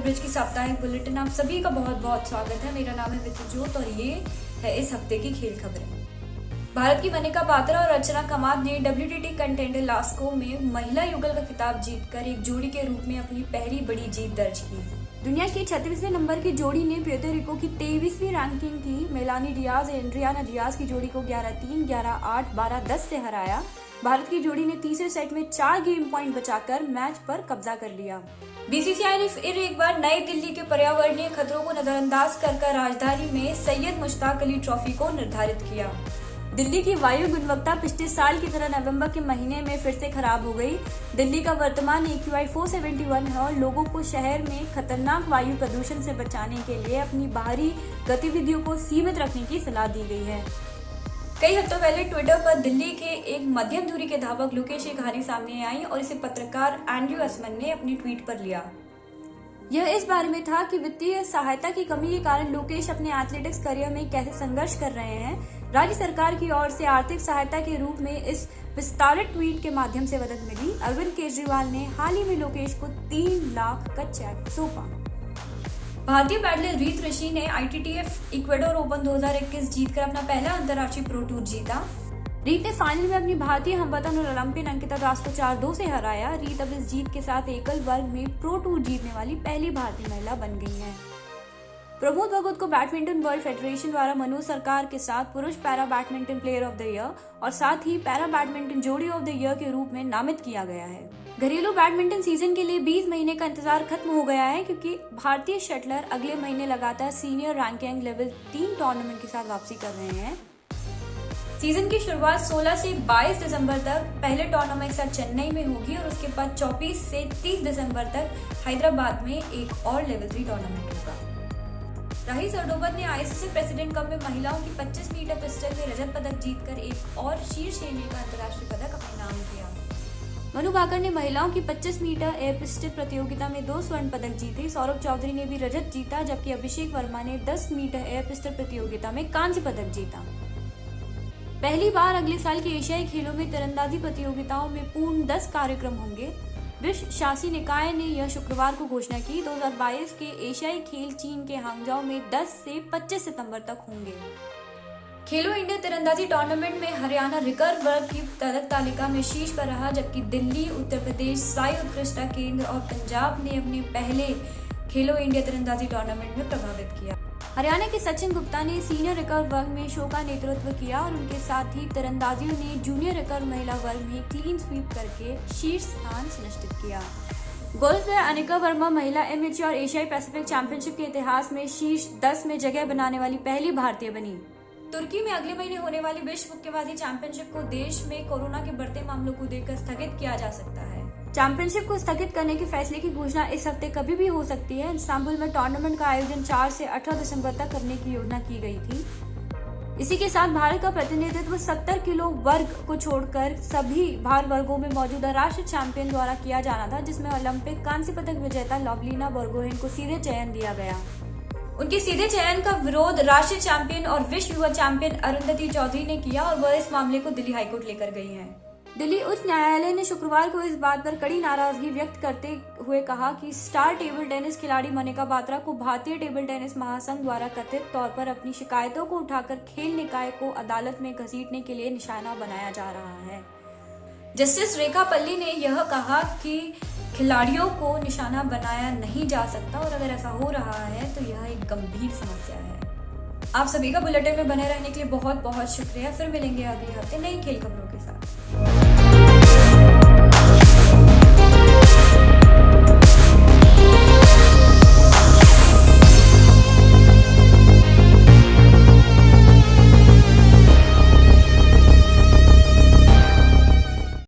Bridge की साप्ताहिक bulletin आप सभी का बहुत बहुत स्वागत है। मेरा नाम है विद्युत और ये है इस हफ्ते की खेल खबरें। भारत की मनिका बात्रा और अर्चना कामत ने WTT कंटेंडर लास्को में महिला युगल का खिताब जीतकर एक जोड़ी के रूप में अपनी पहली बड़ी जीत दर्ज की। दुनिया की 36वें नंबर की जोड़ी ने प्यूर्तो रिको की 23वीं रैंकिंग की मेलानी डियाज और एंड्रियाना डियाज की जोड़ी को 11-3, 11-8, 12-10 से हराया। भारत की जोड़ी ने तीसरे सेट में 4 गेम पॉइंट बचाकर मैच पर कब्जा कर लिया। BCCI ने फिर एक बार नई दिल्ली के पर्यावरणीय खतरों को नजरअंदाज कर राजधानी में सैयद मुश्ताक अली ट्रॉफी को निर्धारित किया। दिल्ली की वायु गुणवत्ता पिछले साल की तरह नवंबर के महीने में फिर से खराब हो गई। दिल्ली का वर्तमान AQI 471 है और लोगों को शहर में खतरनाक वायु प्रदूषण से बचाने के लिए अपनी बाहरी गतिविधियों को सीमित रखने की सलाह दी गई है। कई हफ्तों पहले ट्विटर पर दिल्ली के एक मध्यम दूरी के धावक लोकेश की कहानी सामने आई और इसे पत्रकार एंड्रयू असमन ने अपनी ट्वीट पर लिया। यह इस बारे में था कि वित्तीय सहायता की कमी के कारण लोकेश अपने एथलेटिक्स करियर में कैसे संघर्ष कर रहे हैं। राज्य सरकार की ओर से आर्थिक सहायता के रूप में इस विस्तारित ट्वीट के माध्यम से मदद मिली। अरविंद केजरीवाल ने हाल ही में लोकेश को 3 लाख का चेक सौंपा। भारतीय पैडलर रीत ऋषि ने ITTF इक्वेडोर ओपन 2021 जीतकर अपना पहला अंतर्राष्ट्रीय प्रो टूर जीता। रीत ने फाइनल में अपनी भारतीय हमवतन और ओलंपियन अंकिता दास को 4-2 से हराया। रीत अब इस जीत के साथ एकल वर्ग में प्रो टूर जीतने वाली पहली भारतीय महिला बन गई है। प्रमोद भगत को बैडमिंटन वर्ल्ड फेडरेशन द्वारा मनोज सरकार के साथ पुरुष para badminton player of the year और साथ ही पैरा बैडमिंटन जोड़ी ऑफ द ईयर के रूप में नामित किया गया है। घरेलू बैडमिंटन सीजन के लिए 20 महीने का इंतजार खत्म हो गया है क्योंकि भारतीय शटलर अगले महीने लगातार सीनियर रैंकिंग लेवल 3 टूर्नामेंट के साथ वापसी कर रहे हैं। सीजन की शुरुआत 16 से 22 दिसंबर तक पहले टूर्नामेंट के साथ चेन्नई में होगी और उसके बाद 24 से 30 दिसंबर तक हैदराबाद में एक और लेवल 3 टूर्नामेंट होगा। राही सरनोबत ने ICC प्रेसिडेंट कप में महिलाओं की 25 मीटर पिस्टल में रजत पदक जीतकर एक और शीर्ष श्रेणी का अंतर्राष्ट्रीय पदक अपने नाम किया। मनु भाकर ने महिलाओं की 25 मीटर एयर पिस्टल प्रतियोगिता में 2 स्वर्ण पदक जीते। सौरभ चौधरी ने भी रजत जीता जबकि अभिषेक वर्मा ने 10 मीटर एयर पिस्टल प्रतियोगिता में कांस्य पदक जीता। पहली बार अगले साल के एशियाई खेलों में तीरंदाजी प्रतियोगिताओं में पूर्ण 10 कार्यक्रम होंगे। विश्व शासी निकाय ने यह शुक्रवार को घोषणा की। 2022 के एशियाई खेल चीन के हांगझाओ में 10 से 25 सितंबर तक होंगे। खेलो इंडिया तीरंदाजी टूर्नामेंट में हरियाणा रिकर्व वर्ग की पदक तालिका में शीर्ष पर रहा जबकि दिल्ली, उत्तर प्रदेश, साई उत्कृष्टता केंद्र और पंजाब ने अपने पहले खेलो इंडिया तीरंदाजी टूर्नामेंट में प्रभावित किया। हरियाणा के सचिन गुप्ता ने सीनियर रिकर्व वर्ग में शो का नेतृत्व किया और उनके साथ ही तीरंदाजियों ने जूनियर रिकर्व महिला वर्ग में क्लीन स्वीप करके शीर्ष स्थान सुनिश्चित किया। गोल्फ में अनिका वर्मा महिला एमेच्योर एशियाई पैसिफिक चैंपियनशिप के इतिहास में शीर्ष 10 में जगह बनाने वाली पहली भारतीय बनी। तुर्की में अगले महीने होने वाली विश्व मुक्केबाजी चैंपियनशिप को देश में कोरोना के बढ़ते मामलों को देखकर स्थगित किया जा सकता है। चैंपियनशिप को स्थगित करने के फैसले की घोषणा इस हफ्ते कभी भी हो सकती है। इस्तांबुल में टूर्नामेंट का आयोजन 4 से 18 दिसंबर तक करने की योजना की गई थी। इसी के साथ भारत का प्रतिनिधित्व 70 किलो वर्ग को छोड़कर सभी भार वर्गों में मौजूदा राष्ट्रीय चैंपियन द्वारा किया जाना था जिसमें ओलंपिक कांस्य पदक विजेता लवलीना बोरगोहेन को सीधे चयन दिया गया। उनके सीधे चयन का विरोध राष्ट्रीय चैंपियन और विश्व युवा चैंपियन अरुंधति चौधरी ने किया और वह इस मामले को दिल्ली हाईकोर्ट लेकर गई हैं। दिल्ली उच्च न्यायालय ने शुक्रवार को इस बात पर कड़ी नाराजगी व्यक्त करते हुए कहा कि स्टार टेबल टेनिस खिलाड़ी मनिका बात्रा को भारतीय टेबल टेनिस महासंघ द्वारा कथित तौर पर अपनी शिकायतों को उठाकर खेल निकाय को अदालत में घसीटने के लिए निशाना बनाया जा रहा है। जस्टिस रेखा पल्ली ने यह कहा कि खिलाड़ियों को निशाना बनाया नहीं जा सकता और अगर ऐसा हो रहा है तो यह एक गंभीर समस्या है। आप सभी का बुलेटिन में बने रहने के लिए बहुत बहुत शुक्रिया। फिर मिलेंगे अगले हफ्ते नई खेल खबरों के साथ।